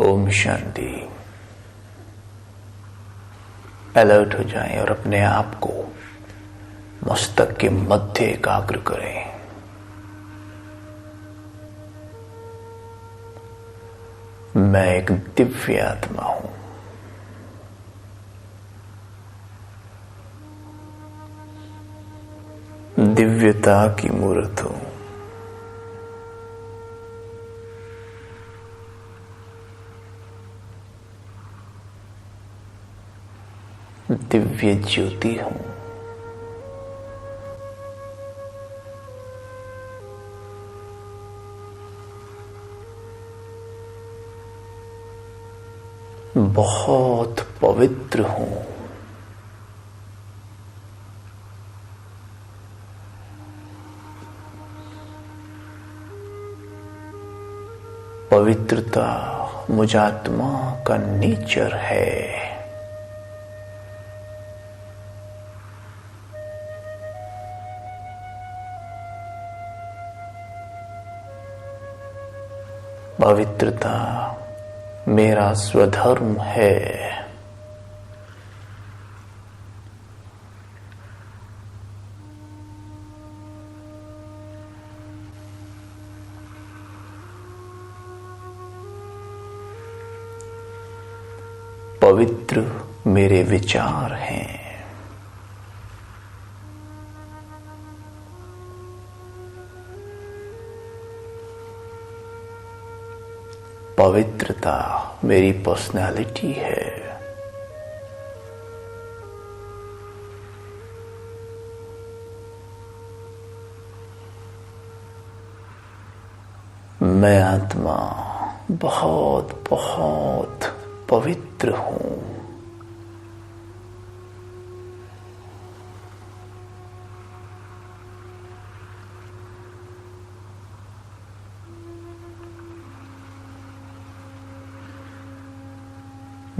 Om Shanti. Alert हो जाएं और अपने आप को मस्तक के मध्य एकाग्र करें। मैं एक दिव्य आत्मा हूं। दिव्यता की मूर्त हूं। दिव्य ज्योति हूं। बहुत पवित्र हूं। पवित्रता मुझात्मा का नेचर है। पवित्रता मेरा स्वधर्म है। पवित्र मेरे विचार हैं। पवित्रता मेरी पर्सनालिटी है। मैं आत्मा बहुत बहुत पवित्र हूं।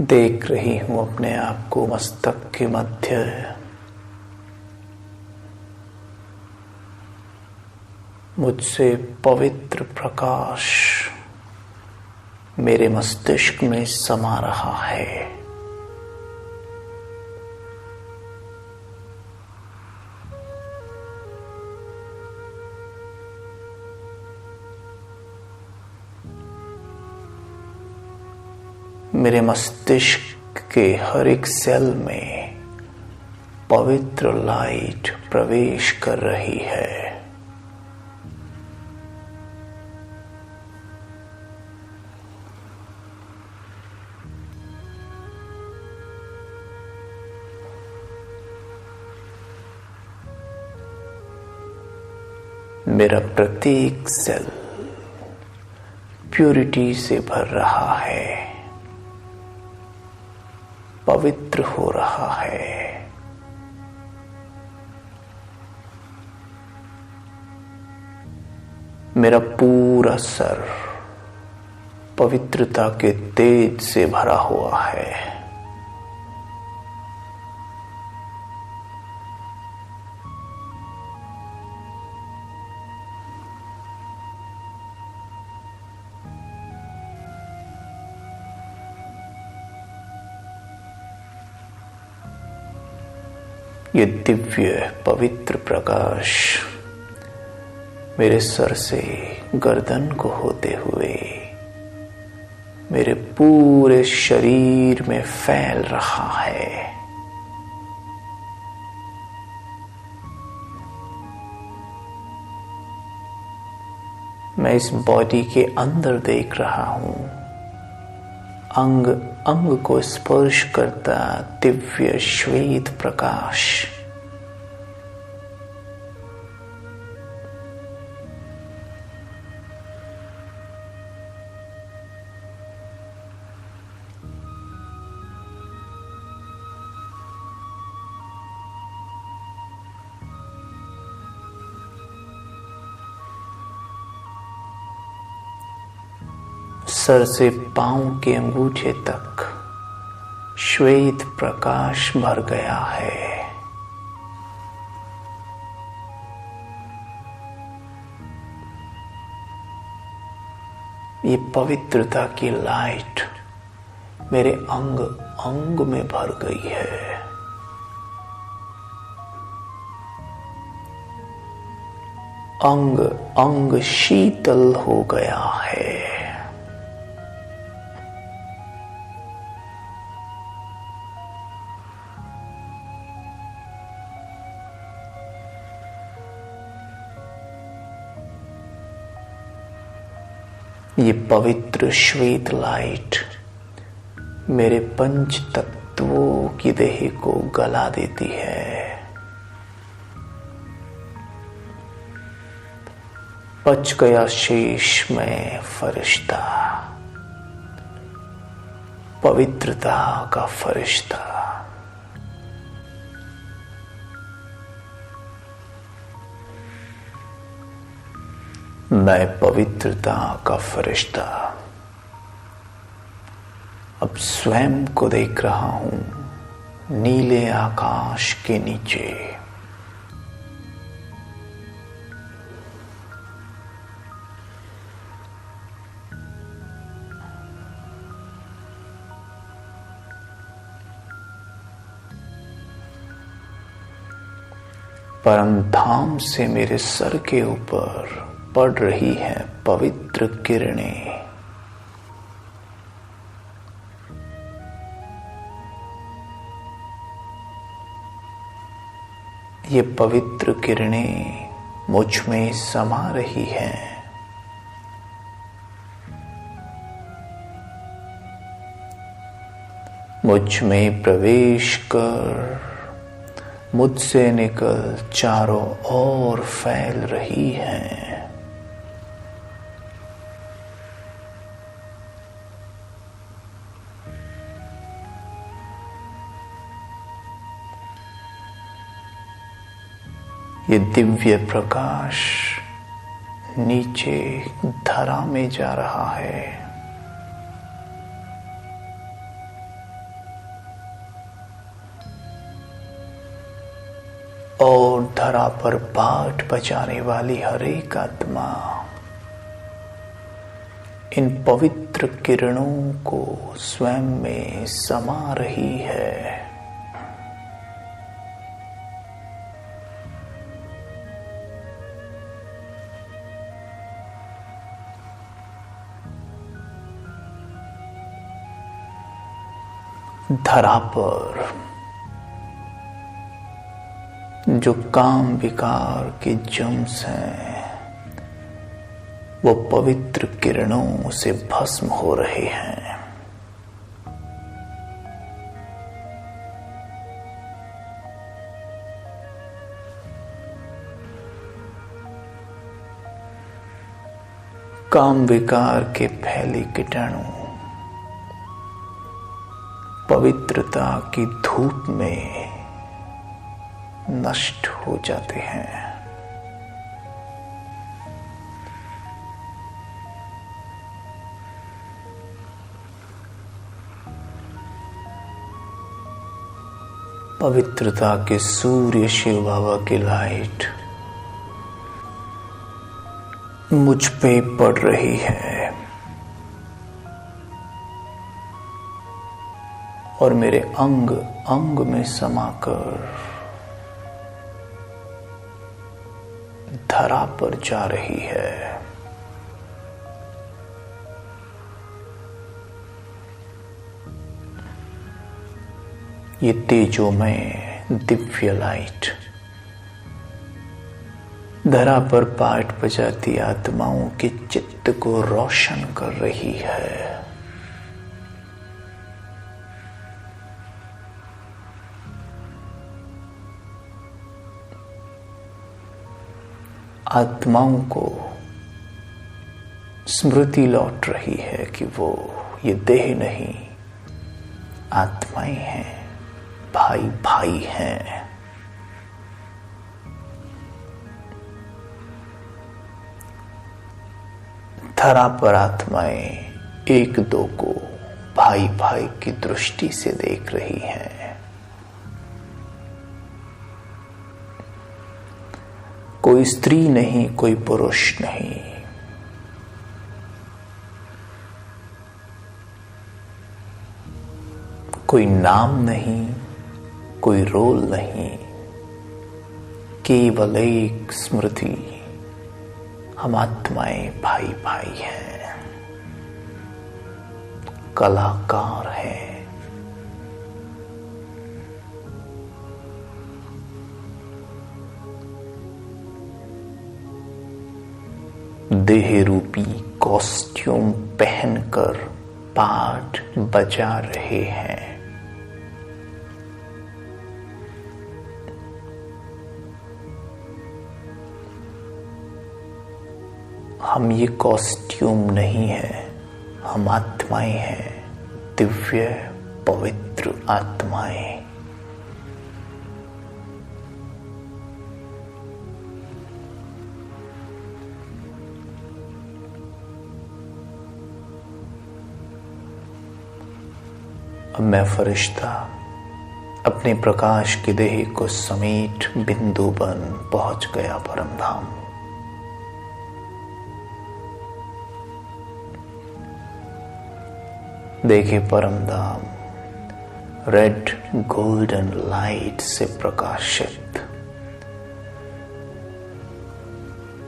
देख रही हूं अपने आप को मस्तक के मध्य। मुझसे पवित्र प्रकाश मेरे मस्तिष्क में समा रहा है। मेरे मस्तिष्क के हर एक सेल में पवित्र लाइट प्रवेश कर रही है। मेरा प्रत्येक सेल प्यूरिटी से भर रहा है, पवित्र हो रहा है। मेरा पूरा सर पवित्रता के तेज से भरा हुआ है। ये दिव्य पवित्र प्रकाश मेरे सर से गर्दन को होते हुए मेरे पूरे शरीर में फैल रहा है। मैं इस बॉडी के अंदर देख रहा हूं। अंग अंग को स्पर्श करता दिव्य श्वेत प्रकाश। सर से पांव के अंगूठे तक श्वेत प्रकाश भर गया है। ये पवित्रता की लाइट मेरे अंग अंग में भर गई है। अंग अंग शीतल हो गया है। ये पवित्र श्वेत लाइट मेरे पंच तत्वों की देह को गला देती है। बच गया शेष मैं फरिश्ता, पवित्रता का फरिश्ता। मैं पवित्रता का फरिश्ता अब स्वयं को देख रहा हूं नीले आकाश के नीचे। परम धाम से मेरे सर के ऊपर पड़ रही हैं पवित्र किरणें। ये पवित्र किरणें मुझ में समा रही हैं। मुझ में प्रवेश कर मुझसे निकल चारों ओर फैल रही हैं। ये दिव्य प्रकाश नीचे धरा में जा रहा है। और धरा पर पाठ बजाने वाली हर एक आत्मा इन पवित्र किरणों को स्वयं में समा रही है। धरा पर जो काम विकार के जम्स हैं वो पवित्र किरणों से भस्म हो रहे हैं। काम विकार के फैले कीटाणु पवित्रता की धूप में नष्ट हो जाते हैं। पवित्रता के सूर्य शिव बाबा की लाइट मुझ पे पड़ रही है और मेरे अंग अंग में समाकर धरा पर जा रही है। ये तेजोमय दिव्य लाइट धरा पर पाठ बजाती आत्माओं के चित्त को रोशन कर रही है। आत्माओं को स्मृति लौट रही है कि वो ये देह नहीं, आत्माएं हैं, भाई भाई हैं। धरा पर आत्माएं एक दो को भाई भाई की दृष्टि से देख रही हैं। कोई स्त्री नहीं, कोई पुरुष नहीं, कोई नाम नहीं, कोई रोल नहीं, केवल एक स्मृति, हम आत्माएं भाई भाई हैं, कलाकार हैं। देह रूपी कॉस्ट्यूम पहनकर पाठ बजा रहे हैं। हम ये कॉस्ट्यूम नहीं है, हम आत्माएं हैं, दिव्य पवित्र आत्माएं। अब मैं फरिश्ता अपने प्रकाश की देह को समेट बिंदु बन पहुंच गया परमधाम। देखे परमधाम रेड गोल्डन लाइट से प्रकाशित,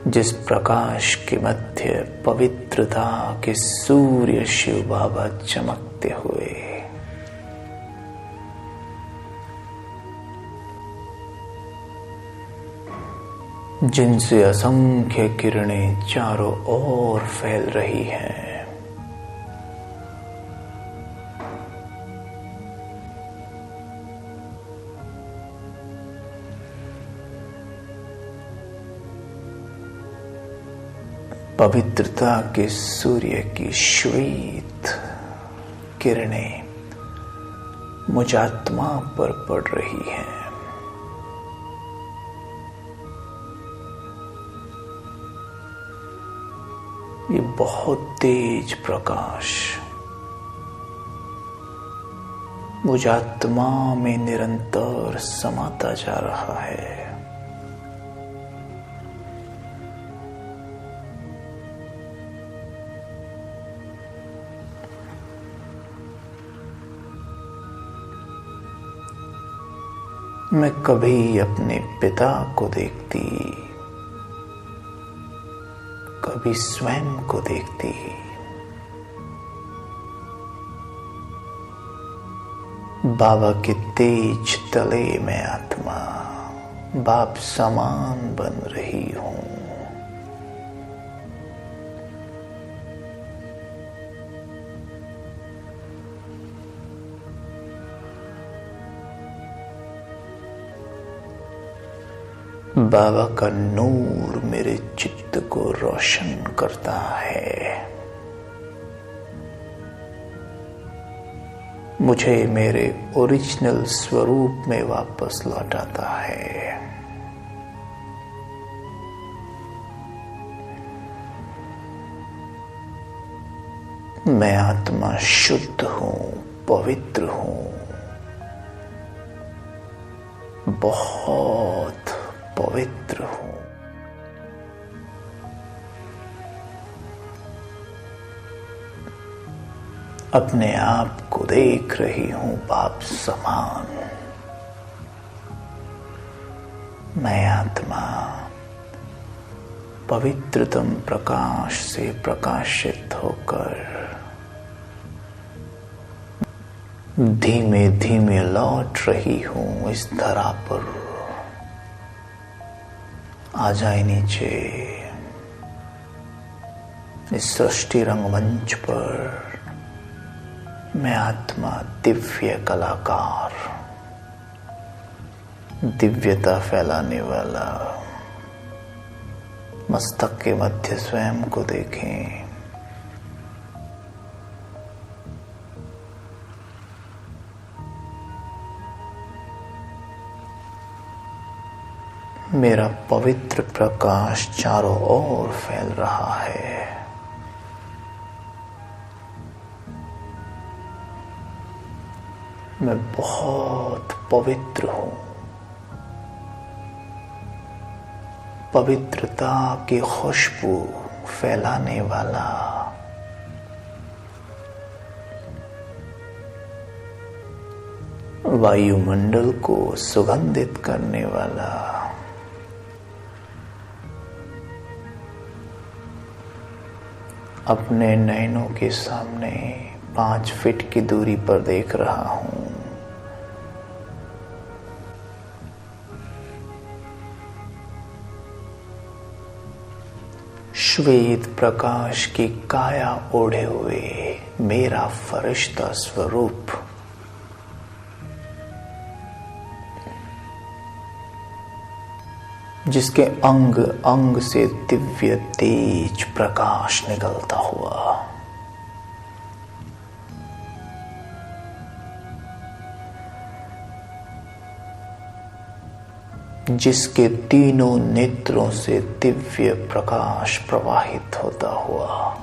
जिस प्रकाश के मध्य पवित्रता के सूर्य शिव बाबा चमकते हुए, जिनसे असंख्य किरणें चारों ओर फैल रही हैं। पवित्रता के सूर्य की श्वेत किरणें मुझ आत्मा पर पड़ रही हैं। ये बहुत तेज प्रकाश मुझ आत्मा में निरंतर समाता जा रहा है। मैं कभी अपने पिता को देखती, कभी स्वयं को देखती। बाबा के तेज तले में आत्मा बाप समान बन रही हूं। बाबा का नूर मेरे चित्त को रोशन करता है, मुझे मेरे ओरिजिनल स्वरूप में वापस लौटाता है। मैं आत्मा शुद्ध हूं, पवित्र हूं, बहुत पवित्र हूं। अपने आप को देख रही हूं बाप समान। मैं आत्मा पवित्रतम प्रकाश से प्रकाशित होकर धीमे धीमे लौट रही हूं इस धरा पर। आ जाए नीचे इस सृष्टि रंगमंच पर। मैं आत्मा दिव्य कलाकार, दिव्यता फैलाने वाला। मस्तक के मध्य स्वयं को देखें। मेरा पवित्र प्रकाश चारों ओर फैल रहा है। मैं बहुत पवित्र हूं। पवित्रता की खुशबू फैलाने वाला। वायुमंडल को सुगंधित करने वाला अपने नैनों के सामने 5 फीट की दूरी पर देख रहा हूं। श्वेत प्रकाश की काया ओढ़े हुए मेरा फरिश्ता स्वरूप जिसके अंग अंग से दिव्य तेज प्रकाश निकलता हुआ, जिसके तीनों नेत्रों से दिव्य प्रकाश प्रवाहित होता हुआ,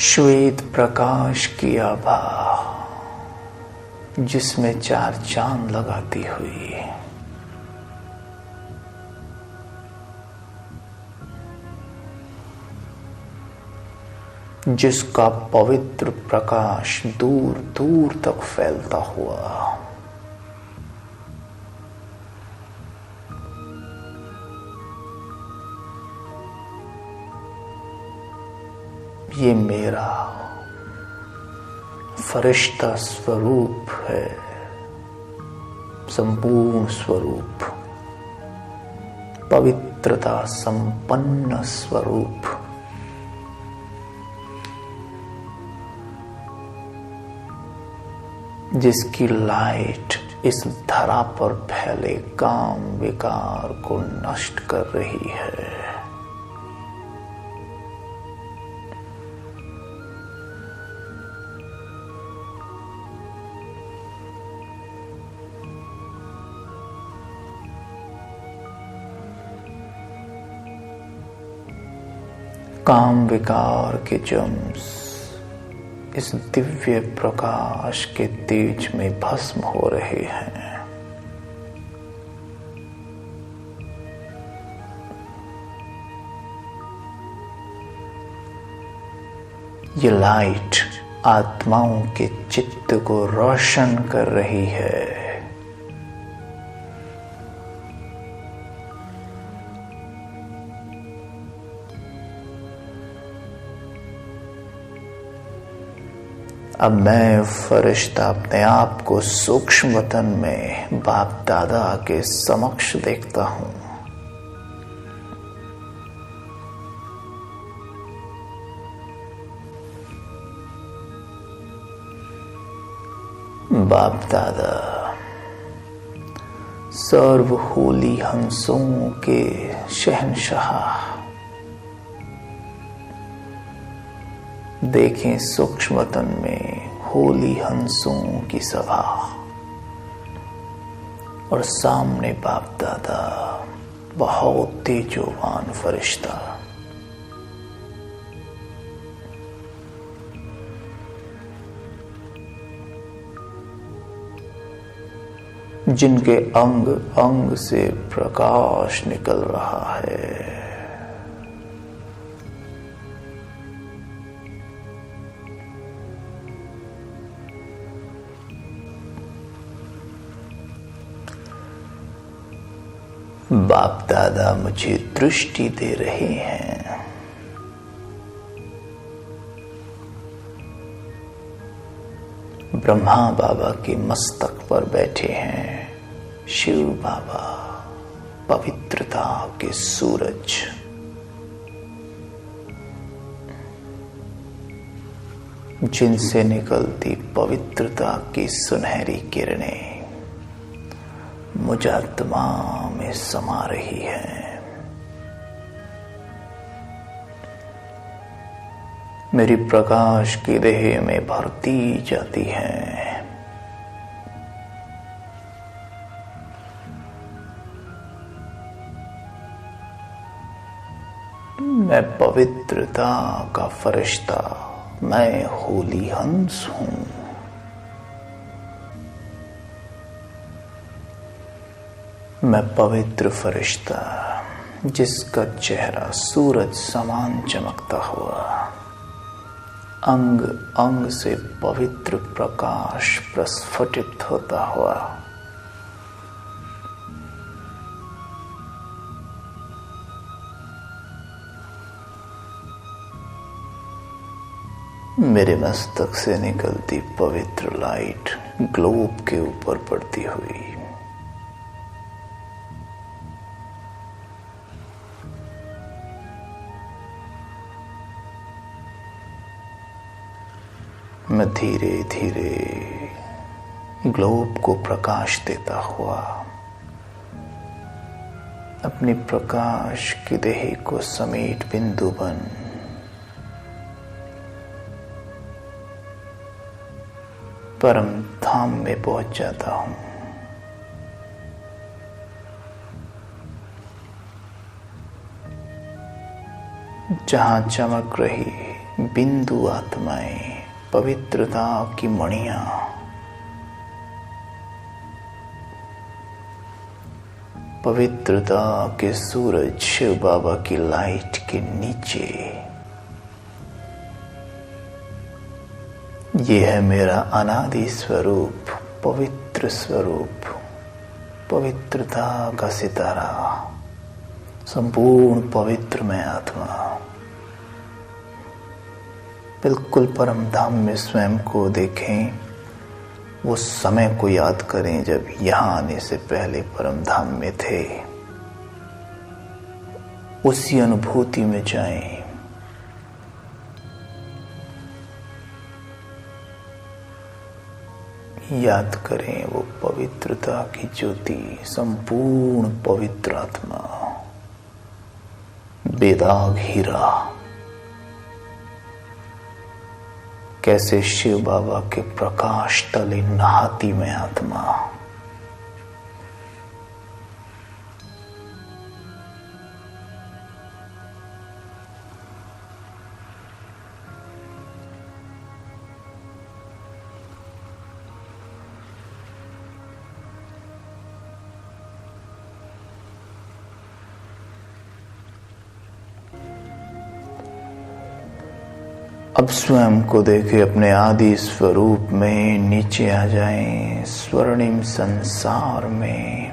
श्वेत प्रकाश की आभा जिसमें 4 चांद लगाती हुई, जिसका पवित्र प्रकाश दूर दूर तक फैलता हुआ, ये मेरा फरिश्ता स्वरूप है, संपूर्ण स्वरूप, पवित्रता संपन्न स्वरूप, जिसकी लाइट इस धरा पर फैले काम विकार को नष्ट कर रही है। काम विकार के जम्स इस दिव्य प्रकाश के तेज में भस्म हो रहे हैं। ये लाइट आत्माओं के चित्त को रोशन कर रही है। अब मैं फरिश्ता अपने आप को सूक्ष्म वतन में बाप दादा के समक्ष देखता हूं। बाप दादा सर्व होली हंसों के शहंशाह, देखें सूक्ष्म वतन में होली हंसों की सभा और सामने बाप दादा बहुत तेजोवान फरिश्ता, जिनके अंग अंग से प्रकाश निकल रहा है। बाप दादा मुझे दृष्टि दे रहे हैं। ब्रह्मा बाबा के मस्तक पर बैठे हैं शिव बाबा, पवित्रता के सूरज, जिनसे निकलती पवित्रता की सुनहरी किरणें मुझ आत्मा में समा रही है। मेरी प्रकाश की देह में भरती जाती है। मैं पवित्रता का फरिश्ता, मैं होली हंस हूं। मैं पवित्र फरिश्ता जिसका चेहरा सूरज समान चमकता हुआ, अंग अंग से पवित्र प्रकाश प्रस्फुटित होता हुआ, मेरे मस्तक से निकलती पवित्र लाइट ग्लोब के ऊपर पड़ती हुई मैं धीरे धीरे ग्लोब को प्रकाश देता हुआ अपनी प्रकाश की देह को समेट बिंदु बन परम धाम में पहुंच जाता हूं। जहां चमक रही बिंदु आत्माएं पवित्रता की मणियां पवित्रता के सूरज शिव बाबा की लाइट के नीचे, ये है मेरा अनादि स्वरूप, पवित्र स्वरूप, पवित्रता का सितारा, संपूर्ण पवित्र मैं आत्मा। बिल्कुल परम धाम में स्वयं को देखें, वो समय को याद करें जब यहाँ आने से पहले परम धाम में थे, उसी अनुभूति में जाएं। याद करें वो पवित्रता की ज्योति, संपूर्ण पवित्र आत्मा, बेदाग हीरा, कैसे शिव बाबा के प्रकाश तले नहाती मैं आत्मा। अब स्वयं को देखे अपने आदि स्वरूप में, नीचे आ जाएं स्वर्णिम संसार में।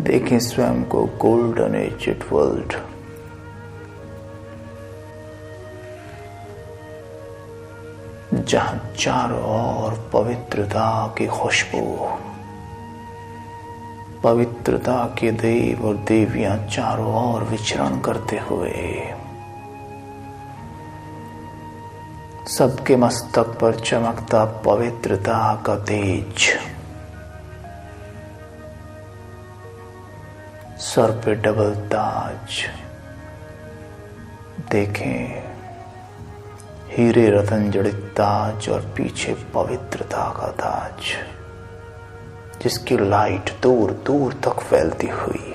देखें स्वयं को गोल्डन एजेड वर्ल्ड, जहां चारों ओर पवित्रता की खुशबू, पवित्रता के देव और देवियां चारों ओर विचरण करते हुए सबके मस्तक पर चमकता पवित्रता का तेज, सर पे डबल ताज। देखें हीरे रतन जड़ित ताज और पीछे पवित्रता का ताज, जिसकी लाइट दूर दूर तक फैलती हुई।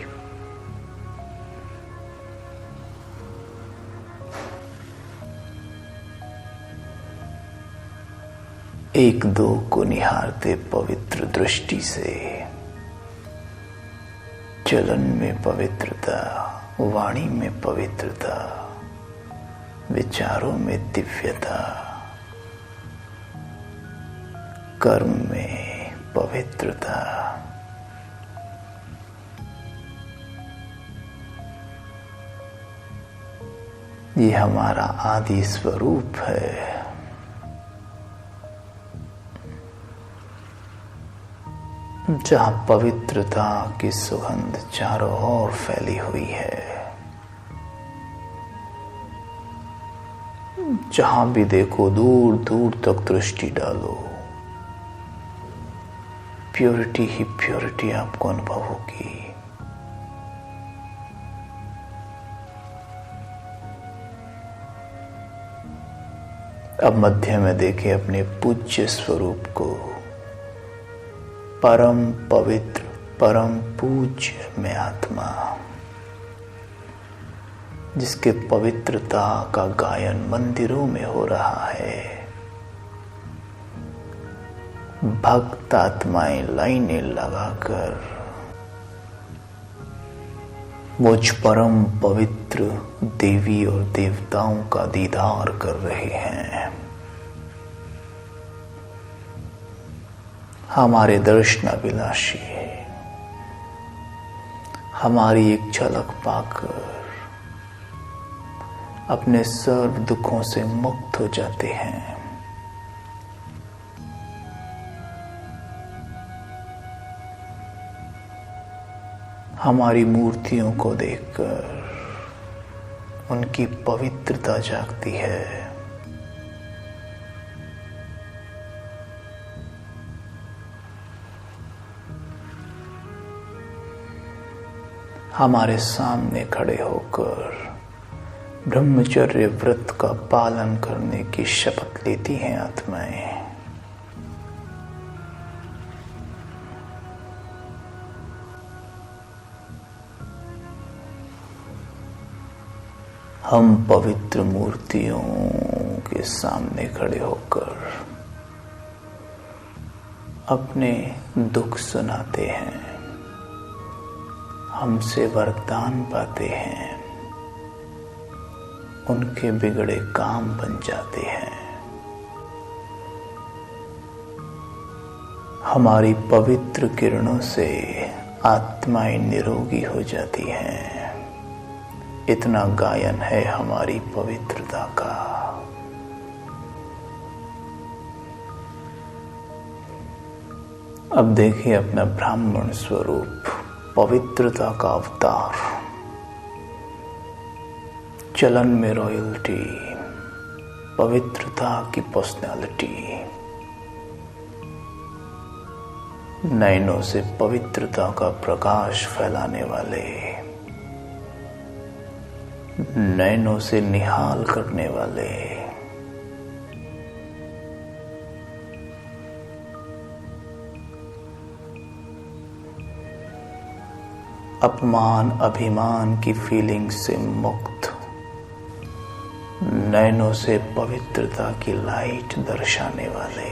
एक दो को निहारते पवित्र दृष्टि से, चलन में पवित्रता, वाणी में पवित्रता, विचारों में दिव्यता, कर्म में पवित्रता। ये हमारा आदि स्वरूप है। जहां पवित्रता की सुगंध चारों ओर फैली हुई है, जहां भी देखो दूर दूर तक दृष्टि डालो, प्योरिटी ही प्योरिटी आपको अनुभव होगी। अब मध्य में देखें अपने पूज्य स्वरूप को, परम पवित्र, परम पूज्य में आत्मा, जिसके पवित्रता का गायन मंदिरों में हो रहा है। भक्त आत्माएं लाइनें लगाकर मुझ परम पवित्र देवी और देवताओं का दीदार कर रहे हैं। हमारे दर्शनाभिलाषी हमारी एक झलक पाकर अपने सर्व दुखों से मुक्त हो जाते हैं। हमारी मूर्तियों को देखकर उनकी पवित्रता जागती है। हमारे सामने खड़े होकर ब्रह्मचर्य व्रत का पालन करने की शपथ लेती हैं आत्माएं। हम पवित्र मूर्तियों के सामने खड़े होकर अपने दुख सुनाते हैं, हमसे वरदान पाते हैं, उनके बिगड़े काम बन जाते हैं। हमारी पवित्र किरणों से आत्माएं निरोगी हो जाती हैं। इतना गायन है हमारी पवित्रता का। अब देखिए अपना ब्राह्मण स्वरूप, पवित्रता का अवतार, चलन में रॉयल्टी, पवित्रता की पर्सनालिटी, नयनों से पवित्रता का प्रकाश फैलाने वाले, नयनों से निहाल करने वाले, अपमान अभिमान की फीलिंग से मुक्त, नयनों से पवित्रता की लाइट दर्शाने वाले,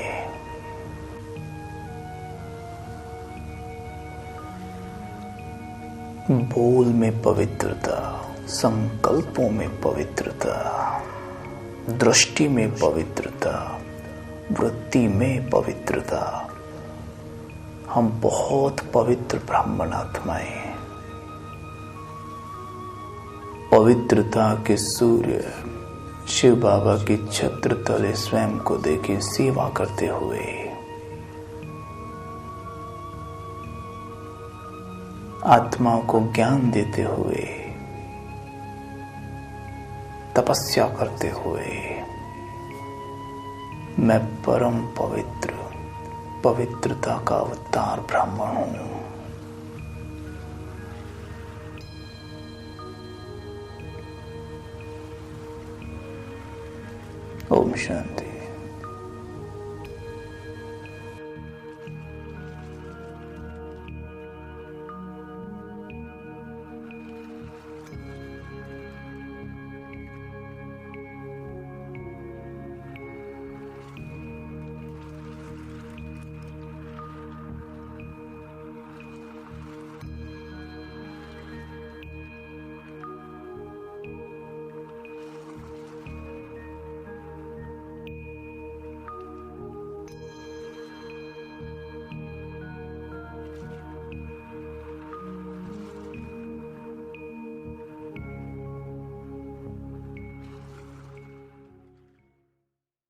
बोल में पवित्रता, संकल्पों में पवित्रता, दृष्टि में पवित्रता, वृत्ति में पवित्रता। हम बहुत पवित्र ब्राह्मण आत्माएं, पवित्रता के सूर्य शिव बाबा की छत्र तले स्वयं को देखे सेवा करते हुए, आत्माओं को ज्ञान देते हुए, तपस्या करते हुए, मैं परम पवित्र, पवित्रता का अवतार ब्राह्मण हूं। ओम शांति।